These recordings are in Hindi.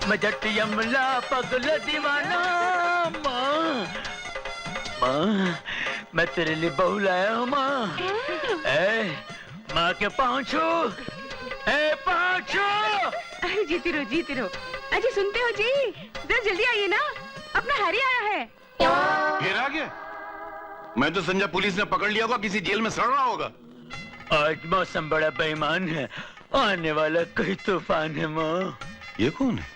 मैं जट यमला पगल दीवाना। माँ माँ मैं तेरे लिए बहू लाया हूँ माँ। माँ के पाँचो पाँचो। जीती रहो। अजी सुनते हो जी, जरा जल्दी आइए ना, अपना हैरी आया है। फिर आ गया? मैं तो समझा पुलिस ने पकड़ लिया होगा, किसी जेल में सड़ रहा होगा। आज मौसम बड़ा बेईमान है, आने वाला कोई तूफान है माँ। ये कौन है?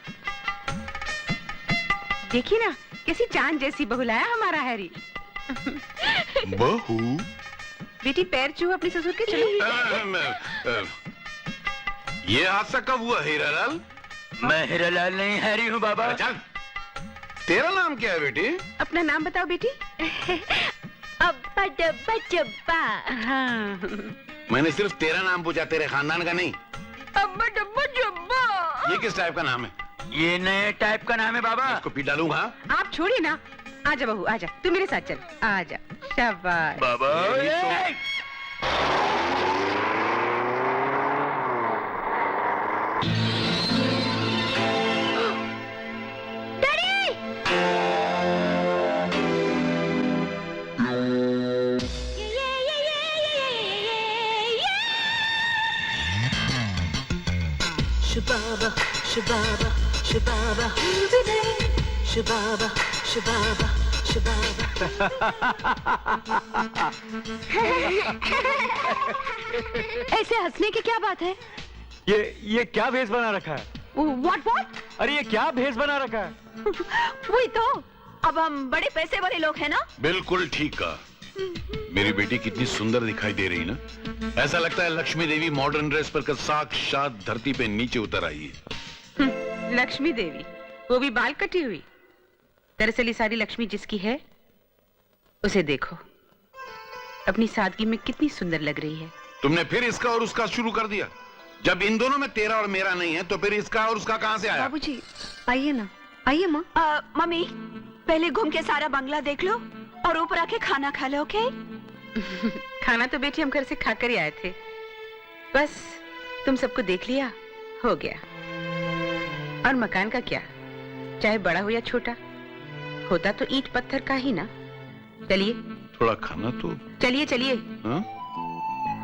देखिए ना, कैसी चांद जैसी बहू लाया हमारा हैरी। बहू? बेटी पैर छू अपने ससुर के, चलो। ये हादसा कब हुआ हीरालाल? मैं हीरालाल नहीं, हैरी हूँ बाबा। चल, तेरा नाम क्या है बेटी? अपना नाम बताओ बेटी। अब्बा डब्बा जब्बा। हाँ। मैंने सिर्फ तेरा नाम पूछा, तेरे खानदान का नहीं। अब्बा डब्बा जब्बा। ये किस टाइप का नाम है? ये नए टाइप का नाम है बाबा। इसको पी डालूंगा। आप छोड़िए ना, आजा बहू आजा, तू मेरे साथ चल, आजा। शाबाश बाबा। Shababa, shababa, shababa, shababa, shababa, shababa. ऐसे हंसने की क्या बात है? ये क्या भेष बना रखा है? What? अरे ये क्या भेष बना रखा है? वही तो, अब हम बड़े पैसे वाले लोग हैं ना। बिल्कुल ठीक कहा। मेरी बेटी कितनी सुंदर दिखाई दे रही ना, ऐसा लगता है लक्ष्मी देवी मॉडर्न ड्रेस पर कर साक्षात धरती पे नीचे उतर आई है। लक्ष्मी देवी, वो भी बाल कटी हुई। दरअसल ये सारी लक्ष्मी जिसकी है, उसे देखो, अपनी सादगी में कितनी सुंदर लग रही है। तुमने फिर इसका और उसका शुरू कर दिया। जब इन दोनों में तेरा और मेरा नहीं है, तो फिर इसका और उसका कहां से आया? बाबूजी, आइए ना, आइए माँ। मम्मी, पहले घूम के सारा बंगला देख लो और ऊपर आके खाना खा लो, ओके? खाना तो बेटी हम घर से खाकर ही आए थे, बस तुम सबको देख लिया, हो गया। और मकान का क्या, चाहे बड़ा हो या छोटा, होता तो ईंट पत्थर का ही ना। चलिए थोड़ा खाना तो। चलिए। हाँ?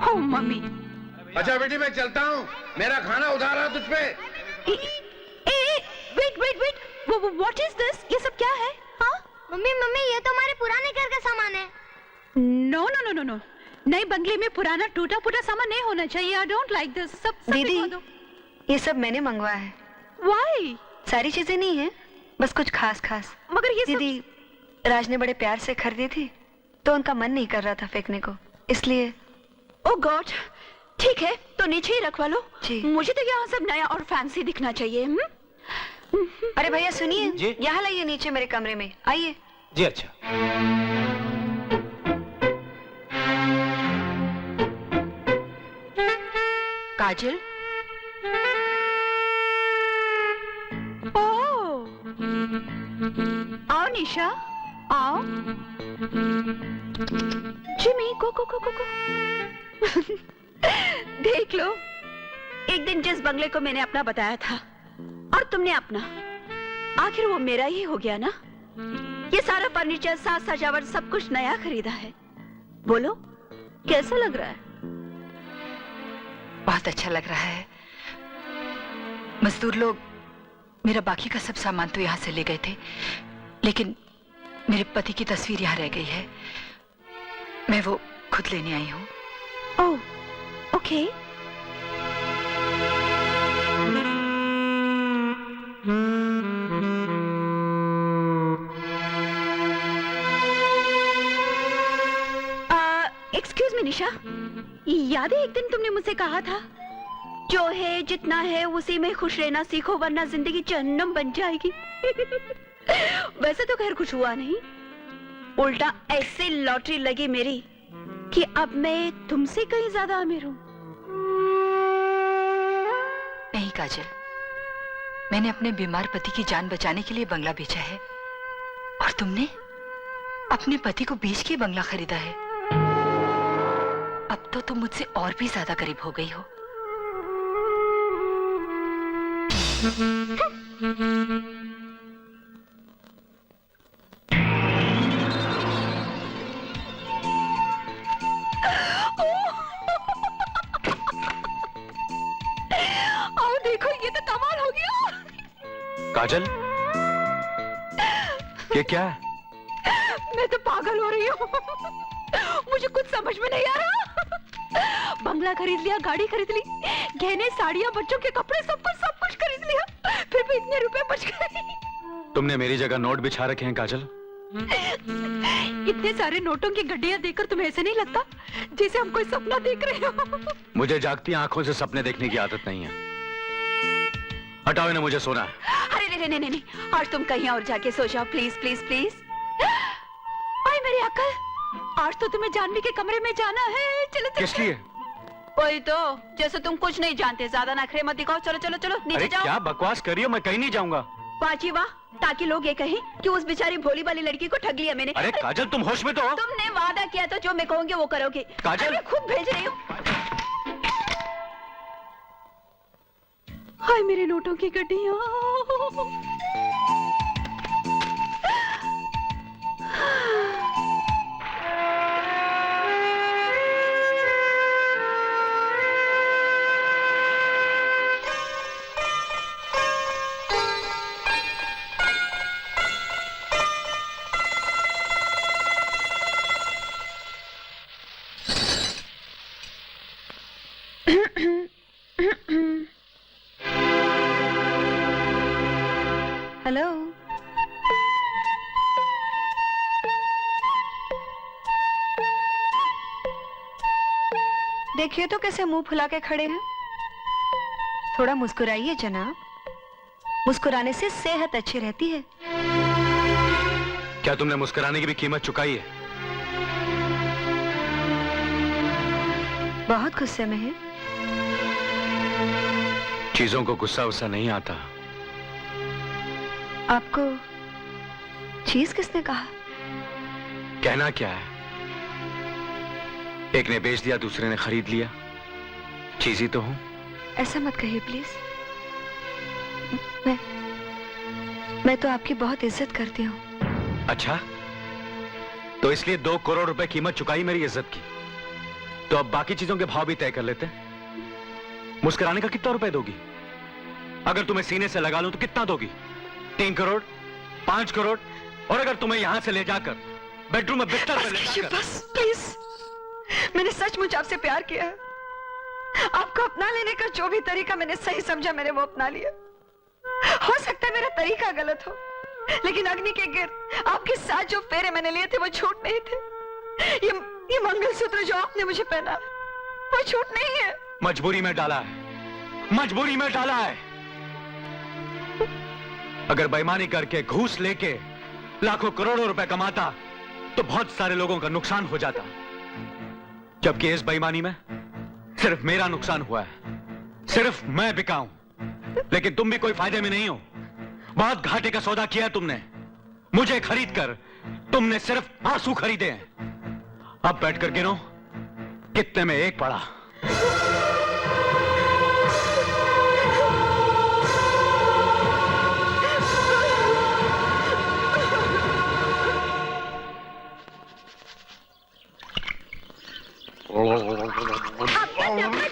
हो मम्मी। अच्छा बेटी, मैं चलता हूँ, मेरा खाना उधार है तुझ पे। Wait, what is this? ये सब क्या है? हाँ? मम्मी, ये तो हमारे पुराने घर का सामान है। नो, नए बंगले में पुराना टूटा फूटा सामान नहीं होना चाहिए। I don't like this. सब दीदी, दिखा दो। ये सब मैंने मंगवाया है। Why? सारी चीजें नहीं है, बस कुछ खास। मगर ये दीदी, राज ने बड़े प्यार से खरीदी थी, तो उनका मन नहीं कर रहा था फेंकने को, इसलिए। ओह गॉड, ठीक है, तो नीचे ही रखवा लो। जी। मुझे तो यहाँ सब नया और फैंसी दिखना चाहिए। अरे भैया सुनिए, जी? यहाँ लाइए नीचे मेरे कमरे में, आइए। जी अच्छा। काजल, ओह, आओ निशा, आओ। Jimmy, go। देख लो, एक दिन जिस बंगले को मैंने अपना बताया था और तुमने अपना, आखिर वो मेरा ही हो गया ना। ये सारा फर्नीचर, साज सजावट, सब कुछ नया खरीदा है। बोलो कैसा लग रहा है? बहुत अच्छा लग रहा है। मजदूर लोग मेरा बाकी का सब सामान तो यहाँ से ले गए थे, लेकिन मेरे पति की तस्वीर यहाँ रह गई है। मैं वो खुद लेने आई हूँ। ओह, ओके। एक्सक्यूज मी निशा, याद है एक दिन तुमने मुझसे कहा था, जो है जितना है उसी में खुश रहना सीखो, वरना जिंदगी जहन्नम बन जाएगी। वैसे तो खैर कुछ हुआ नहीं, उल्टा ऐसे लॉटरी लगी मेरी कि अब मैं तुमसे कहीं ज्यादा अमीर हूँ। नहीं काजल, मैंने अपने बीमार पति की जान बचाने के लिए बंगला बेचा है, और तुमने अपने पति को बेच के बंगला खरीदा है। अब तो तुम मुझसे और भी ज्यादा करीब हो गई हो। आओ देखो, ये तो कमाल हो गया। काजल, ये क्या है? मैं तो पागल हो रही हूँ। मुझे कुछ समझ में नहीं आ रहा। बंगला खरीद लिया, गाड़ी खरीद ली, गहने, साड़ियाँ, बच्चों के कपड़े, सब कुछ खरीद लिया, फिर भी इतने रुपए बच गए। तुमने मेरी जगह नोट बिछा रखे हैं काजल। इतने सारे नोटों की गड्डियाँ देखकर तुम्हें ऐसे नहीं लगता जैसे हम कोई सपना देख रहे हो? मुझे जागती आंखों से सपने देखने की आदत नहीं है। हटाओ इन्हें, मुझे सोना है। अरे नहीं, आज तुम कहीं और जाके सो जाओ, प्लीज प्लीज प्लीज। आई मेरी अक्ल, आज तो तुम्हें जानवी के कमरे में जाना है। चलो चलो। किस लिए? वही तो, जैसे तुम कुछ नहीं जानते, ज्यादा नखरे मत दिखाओ। चलो चलो चलो, नीचे अरे जाओ। क्या बकवास कर रही हो? मैं कहीं नहीं जाऊंगा। वाची वाह, ताकि लोग ये कहें कि उस बेचारी भोली वाली लड़की को ठग लिया मैंने। अरे काजल, तुम होश में तो हो? तुमने वादा किया तो जो मैं कहूँगी वो करोगे। काजल। मैं खुद भेज रही हूँ। हाय मेरे नोटों की गड्डियाँ। हेलो। देखिए तो कैसे मुंह फुला के खड़े हैं। थोड़ा मुस्कुराइए जनाब, मुस्कुराने से सेहत अच्छी रहती है। क्या तुमने मुस्कुराने की भी कीमत चुकाई है? बहुत गुस्से में है। चीजों को गुस्सा वुस्सा नहीं आता। आपको चीज किसने कहा? कहना क्या है, एक ने बेच दिया, दूसरे ने खरीद लिया। चीज ही तो हूं। ऐसा मत कहिए प्लीज। मैं तो आपकी बहुत इज्जत करती हूँ। अच्छा, तो इसलिए 2 करोड़ रुपए कीमत चुकाई मेरी इज्जत की। तो अब बाकी चीजों के भाव भी तय कर लेते हैं। मुस्कुराने का कितना रुपए दोगी? अगर तुम्हें सीने से लगा लूं तो कितना दोगी? 3 करोड़, 5 करोड़? और अगर तुम्हें यहां से ले जाकर बेडरूम में बिस्तर पे ले जाकर... बस प्लीज, मैंने सचमुच आपसे प्यार किया है। आपको अपना लेने का जो भी तरीका मैंने सही समझा, मैंने वो अपना लिया। हो सकता है मेरा तरीका गलत हो, लेकिन अग्नि के गिर्द आपके साथ जो फेरे मैंने लिए थे वो झूठ नहीं थे। ये मंगलसूत्र जो आपने मुझे पहना वो झूठ नहीं है। मजबूरी में डाला है, मजबूरी में डाला है। अगर बेईमानी करके घूस लेके लाखों करोड़ों रुपए कमाता तो बहुत सारे लोगों का नुकसान हो जाता, जबकि इस बेईमानी में सिर्फ मेरा नुकसान हुआ है। सिर्फ मैं बिका हूं, लेकिन तुम भी कोई फायदे में नहीं हो। बहुत घाटे का सौदा किया तुमने। मुझे खरीद कर तुमने सिर्फ आंसू खरीदे हैं। अब बैठ कर गिनो कितने में एक पड़ा।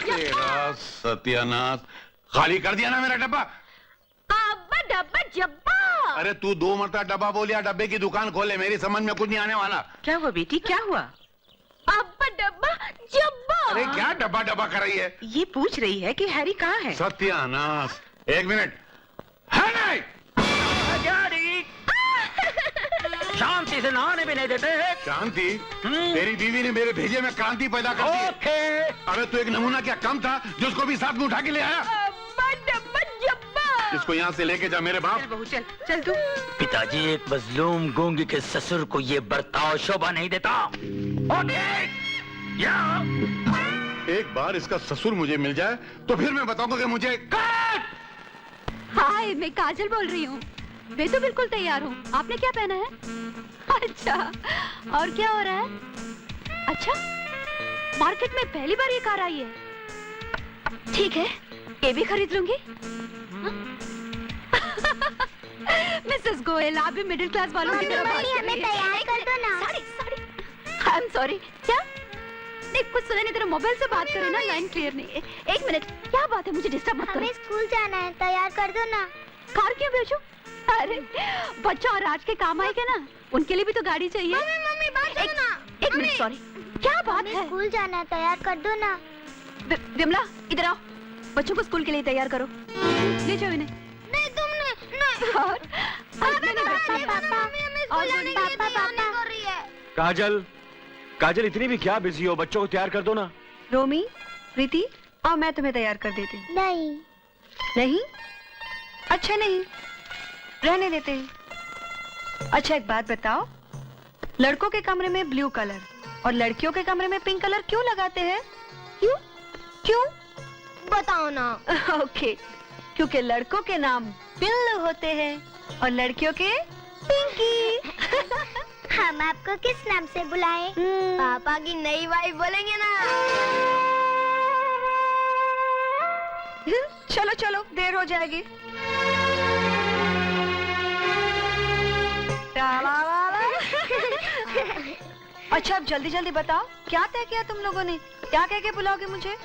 तेरा सत्यानाश, खाली कर दिया ना मेरा डब्बा। अब्बा डब्बा जब्बा। अरे तू 2 मरतबा डब्बा बोलिया, डब्बे की दुकान खोले, मेरी समझ में कुछ नहीं आने वाला। क्या हुआ बेटी, क्या हुआ? अब्बा डब्बा जब्बा। अरे क्या डब्बा डब्बा कर रही है? ये पूछ रही है कि हैरी कहाँ है। सत्यानाश, 1 मिनट। है नहीं? शांति से नहाने भी नहीं देते हैं। शांति? तेरी बीवी ने मेरे भेजे में क्रांति पैदा कर दी। ओके। अरे तू एक नमूना क्या कम था जो उसको भी साथ में उठा के ले आया? अब्बा डब्बा जब्बा। इसको यहाँ से लेके जा मेरे बाप। चल बहू चल, चल तू। पिताजी, एक मजलूम गूंगी के ससुर को ये बर्ताव शोभा नहीं देता। एक बार इसका ससुर मुझे मिल जाए तो फिर मैं बताऊंगा कि मुझे... हाय, मैं काजल बोल रही हूँ। मैं तो बिल्कुल तैयार हूँ। आपने क्या पहना है? अच्छा, और क्या हो रहा है? अच्छा, मार्केट में पहली बार ये कार आई है। ठीक है, ये भी खरीद लूंगी। हाँ? मिसेस गोयल, आप भी मिडिल क्लास वालों की तरह बात कर रही हैं। तैयार कर दो ना। Sorry I am sorry. क्या नहीं, कुछ सुना नहीं, तेरा मोबाइल से बात करे ना, लाइन क्लियर नहीं है। एक मिनट, क्या बात है, मुझे डिस्टर्ब मत करो। हमें स्कूल जाना है, तैयार कर दो ना। कार क्यों भेजूं? अरे बच्चा और राज के काम आएगा ना, उनके लिए भी तो गाड़ी चाहिए। मम्मी बात करो ना। एक मिनट, सॉरी, क्या बात है? स्कूल जाना है, तैयार कर दो ना। विमला इधर आओ, बच्चों को स्कूल के लिए तैयार करो, ले जाओ इन्हें। नहीं तुमने और काजल, काजल इतनी भी क्या बिजी हो, बच्चों को तैयार कर दो ना। रोमी, प्रीति, आओ मैं तुम्हें तैयार कर देती हूँ। नहीं नहीं? अच्छा नहीं, रहने देते हैं। अच्छा एक बात बताओ, लड़कों के कमरे में ब्लू कलर और लड़कियों के कमरे में पिंक कलर क्यों लगाते हैं? क्यों? क्यों? बताओ ना। ओके, क्योंकि लड़कों के नाम पिल्लू होते हैं और लड़कियों के पिंकी। हम आपको किस नाम से बुलाएं? पापा की नई वाइफ बोलेंगे ना। चलो चलो, देर हो जाएगी। अच्छा अब जल्दी जल्दी बताओ, क्या तय किया तुम लोगों ने? क्या कह के बुलाओगे मुझे?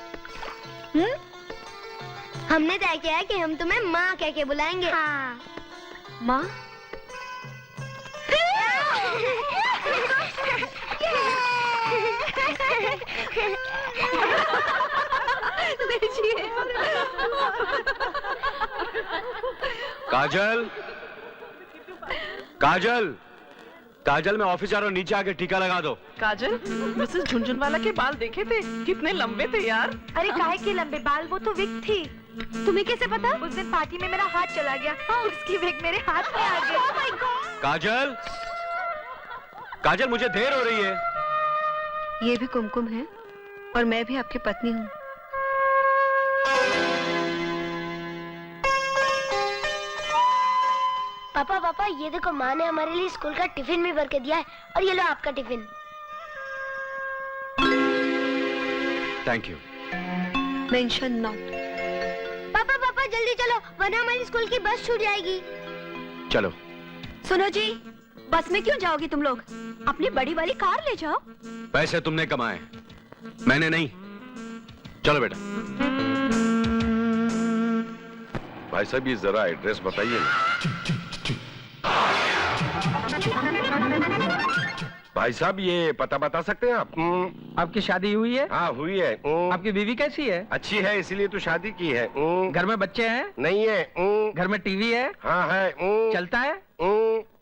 हमने तय किया है कि हम तुम्हें माँ कह के बुलाएंगे। हाँ। माँ? काजल, काजल, काजल, मैं ऑफिस जा रहा हूँ, नीचे आके टीका लगा दो। काजल, मिसेस झुनझुनवाला के बाल देखे थे, कितने लंबे थे यार। अरे काहे के लंबे बाल, वो तो विग थी। तुम्हें कैसे पता? उस दिन पार्टी में मेरा हाथ चला गया, उसकी विग मेरे हाथ में आ गई। काजल, काजल, मुझे देर हो रही है। ये भी कुमकुम है और मैं भी आपकी पत्नी हूँ। पापा पापा, ये देखो, माँ ने हमारे लिए स्कूल का टिफिन भी भर के दिया है, और ये लो आपका tiffin. Thank you. Mention not. पापा पापा जल्दी चलो, वरना हमारी स्कूल की बस छूट जाएगी। चलो। सुनो जी, बस में क्यों जाओगी तुम लोग? अपनी बड़ी वाली कार ले जाओ। पैसे तुमने कमाए, मैंने नहीं। चलो बेटा। भाई साहब ये जरा एड्रेस बताइए ना। भाई साहब ये पता बता सकते हैं आप? आपकी शादी हुई है? हाँ हुई है। आपकी बीवी कैसी है? अच्छी है, इसीलिए तो शादी की है। घर में बच्चे हैं? नहीं है। घर में टीवी है? हाँ है। चलता है?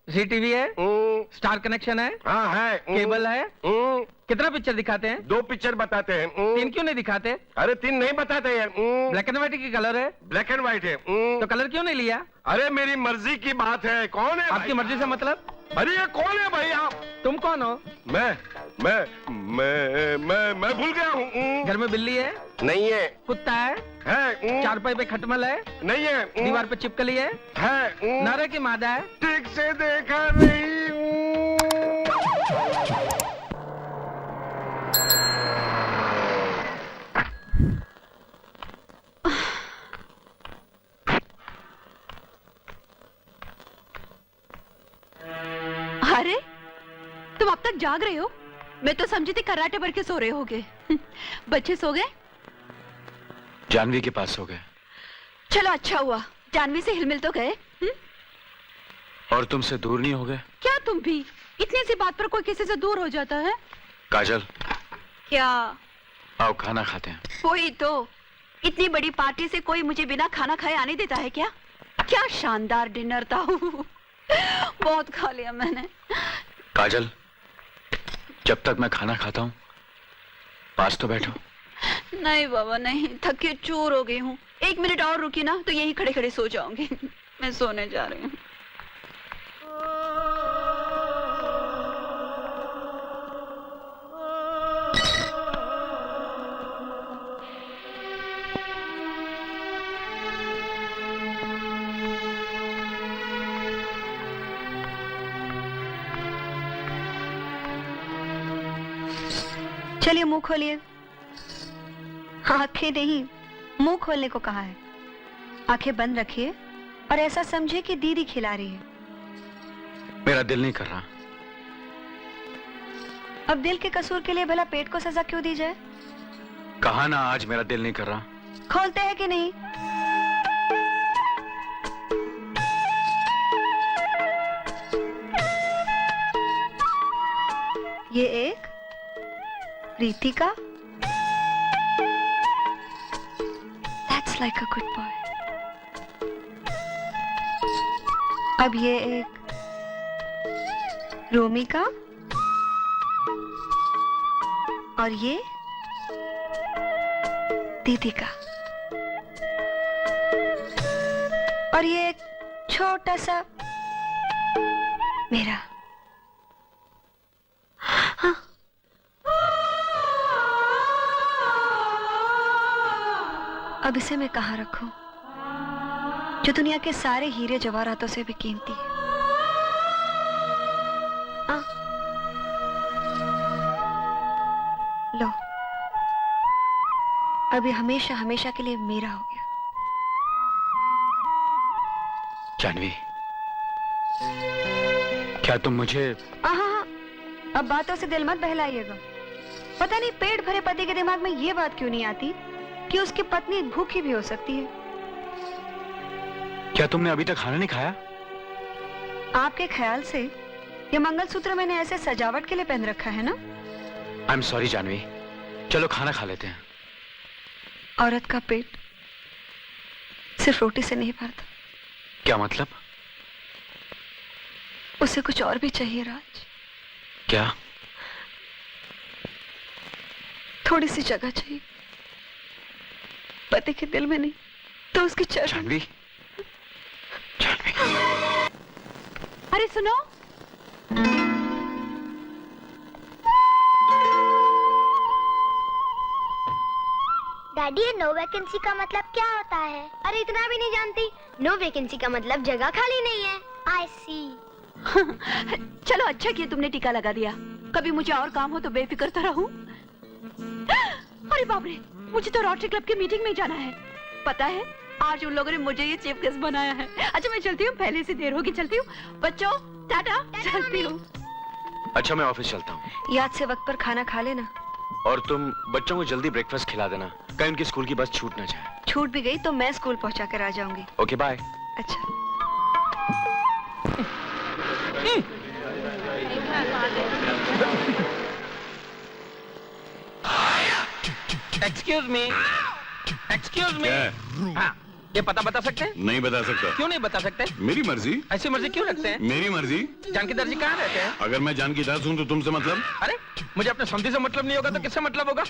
जी टीवी है? स्टार कनेक्शन है? हाँ है। केबल है? कितना पिक्चर दिखाते हैं? 2 पिक्चर बताते हैं। 3 क्यों नहीं दिखाते? अरे 3 नहीं बताते हैं। ब्लैक एंड व्हाइट की कलर है? ब्लैक एंड व्हाइट है। तो कलर क्यों नहीं लिया? अरे मेरी मर्जी की बात है। कौन है आपकी मर्जी से मतलब? अरे ये कौन है भाई आप? तुम कौन हो? मैं भूल गया हूँ। घर में बिल्ली है? नहीं है। कुत्ता है? है। चारपाई पे खटमल है? नहीं है। दीवार पे चिपकली है? नर है कि मादा है? ठीक से देखा नहीं हूँ। अरे तुम अब तक जाग रहे हो? मैं तो समझी थी कराटे भर के सो रहे होगे। बच्चे सो गए? जानवी के पास हो गए। चलो अच्छा हुआ, जानवी से हिलमिल तो गए। और तुमसे दूर नहीं हो गए? क्या तुम भी? इतनी सी बात पर कोई किसी से दूर हो जाता है? काजल, क्या? आओ खाना खाते हैं। वही तो, इतनी बड़ी पार्टी से कोई मुझे बिना खाना खाए आने देता है क्या? क्या शानदार डिनर था। बहुत खा लिया मैंने। काजल, जब तक मैं खाना खाता हूँ पास तो बैठो। नहीं बाबा नहीं, थके चूर हो गई हूँ। 1 मिनट और रुकी ना तो यही खड़े खड़े सो जाऊंगी। मैं सोने जा रही हूँ। चलिए मुंह खोलिए। आंखें नहीं, मुंह खोलने को कहा है। आंखें बंद रखिए और ऐसा समझिए कि दीदी खिला रही है। मेरा दिल नहीं कर रहा। अब दिल के कसूर के लिए भला पेट को सजा क्यों दी जाए? कहा ना आज मेरा दिल नहीं कर रहा। खोलते हैं कि नहीं? ये एक प्रीति का। That's like a good boy. अब ये एक रोमी का, और ये दीदी का, और ये एक छोटा सा मेरा। हाँ। अब इसे मैं कहाँ रखूं, जो दुनिया के सारे हीरे जवाहरातों से भी कीमती है? हाँ। लो, अभी हमेशा हमेशा के लिए मेरा हो गया। जानवी, क्या तुम मुझे? हाँ, अब बातों से दिल मत बहलाइएगा। पता नहीं पेट भरे पति के दिमाग में ये बात क्यों नहीं आती कि उसकी पत्नी भूखी भी हो सकती है। क्या तुमने अभी तक खाना नहीं खाया? आपके ख्याल से ये मंगलसूत्र मैंने ऐसे सजावट के लिए पहन रखा है ना? आई एम सॉरी जानवी, चलो खाना खा लेते हैं। औरत का पेट सिर्फ रोटी से नहीं भरता। क्या मतलब? उसे कुछ और भी चाहिए राज। क्या? थोड़ी सी जगह चाहिए, पति के दिल में नहीं तो उसकी चरण। जानवी, जानवी। अरे सुनो, डैडी ये नो वैकेंसी का मतलब क्या होता है? अरे इतना भी नहीं जानती। नो वैकेंसी का मतलब जगह खाली नहीं है। आई सी। चलो अच्छा किया तुमने टीका लगा दिया। कभी मुझे और काम हो तो बेफिक्र तो रहूं। अरे बाप रे, मुझे तो रोटरी क्लब की मीटिंग में जाना है। पता है आज उन लोगों ने मुझे ये चीफ गेस्ट बनाया है। अच्छा मैं चलती हूँ, पहले से देर होगी, चलती हूँ। बच्चों टाटा, चलती हूँ। अच्छा मैं ऑफिस चलता हूँ। याद से वक्त पर खाना खा लेना। और तुम बच्चों को जल्दी ब्रेकफास्ट खिला देना, कहीं उनकी स्कूल की बस छूट ना जाए। छूट भी गई तो मैं स्कूल पहुंचा कर आ जाऊंगी। Okay bye. अच्छा। Excuse me, excuse me. हाँ, ये पता बता सकते हैं? नहीं बता सकता। क्यों नहीं बता सकते? मेरी मर्जी। ऐसी मर्जी क्यों रखते हैं? मेरी मर्जी। जानकीदार जी कहाँ रहते हैं? अगर मैं जान की दास हूँ तो तुमसे मतलब? अरे मुझे अपने समधी से मतलब नहीं होगा तो किससे मतलब होगा?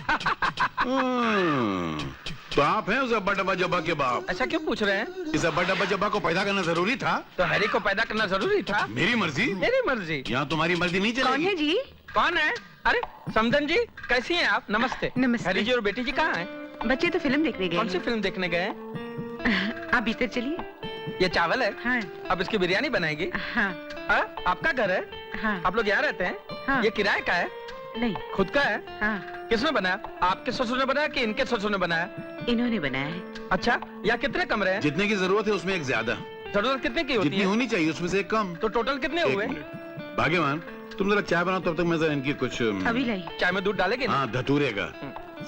तो आप हैं उस अब्बा डब्बा जब्बा के बाप। ऐसा क्यों पूछ रहे हैं? इस अब्बा डब्बा जब्बा को पैदा करना जरूरी था? तो हैरी को पैदा करना जरूरी था। मेरी मर्जी। मेरी मर्जी। यहाँ तुम्हारी मर्जी नहीं चलेगी। कौन है जी? कौन है? अरे समधन जी, कैसी हैं आप? नमस्ते। नमस्ते। हैरी जी और बेटी जी कहाँ हैं? बच्चे तो फिल्म देखने गए। कौन सी फिल्म देखने गए? आप भीतर चलिए। ये चावल है? हाँ। अब इसकी बिरयानी बनाएगी? हाँ। आपका घर है? हाँ। आप लोग यहाँ रहते हैं? हाँ। ये किराए का है? नहीं। खुद का है? हाँ। किसने बनाया? आपके ससुर ने बनाया कि इनके ससुर ने बनाया? इन्होंने बनाया है। अच्छा, यहाँ कितने कमरे हैं? जितने की जरूरत है उसमें एक ज्यादा। जरूरत कितने की होती जितनी है? होनी चाहिए उसमें से एक कम। तो टोटल कितने एक हुए? मिनट। भाग्यवान, तुम जरा चाय बनाओ, तब तक मैं जरा इनकी कुछ अभी लाई। चाय में दूध डालेंगे ना? हाँ धतूरे का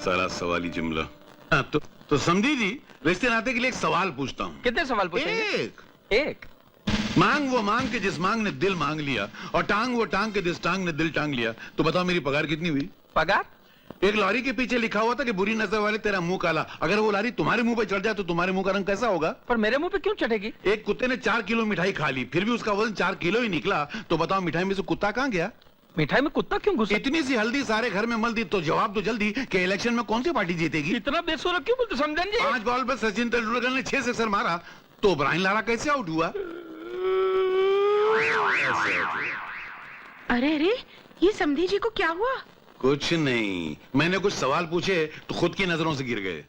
सारा सवाली जुमला। हाँ, तो समझी जी, रिश्ते नाते के लिए एक सवाल पूछता हूँ। कितने सवाल पूछेंगे? एक। मांग वो मांग के जिस मांग ने दिल मांग लिया, और टांग वो टांग के जिस टांग ने दिल टांग लिया। तो बताओ मेरी पगार कितनी हुई? पगार? एक लॉरी के पीछे लिखा हुआ था कि बुरी नजर वाले तेरा मुंह काला। अगर वो लॉरी तुम्हारे मुंह पे चढ़ जाए तो तुम्हारे मुंह का रंग कैसा होगा? पर मेरे मुंह पे क्यों चढ़ेगी? एक कुत्ते ने 4 किलो मिठाई खा ली, फिर भी उसका वजन 4 किलो ही निकला। तो बताओ मिठाई में से कुत्ता कहाँ गया? मिठाई में कुत्ता क्यों घुसा? इतनी सी हल्दी सारे घर में मल दी, तो जवाब तो जल्दी कि इलेक्शन में कौन सी पार्टी जीतेगी? इतना बेसुरा क्यों बोलते समझन जी? 5 बॉल पर सचिन तेंदुलकर ने 6 सिक्सर मारा, तो ब्रायन लारा कैसे आउट हुआ? अरे अरे, ये समधी जी को क्या हुआ? कुछ नहीं, मैंने कुछ सवाल पूछे तो खुद की नजरों से गिर गए।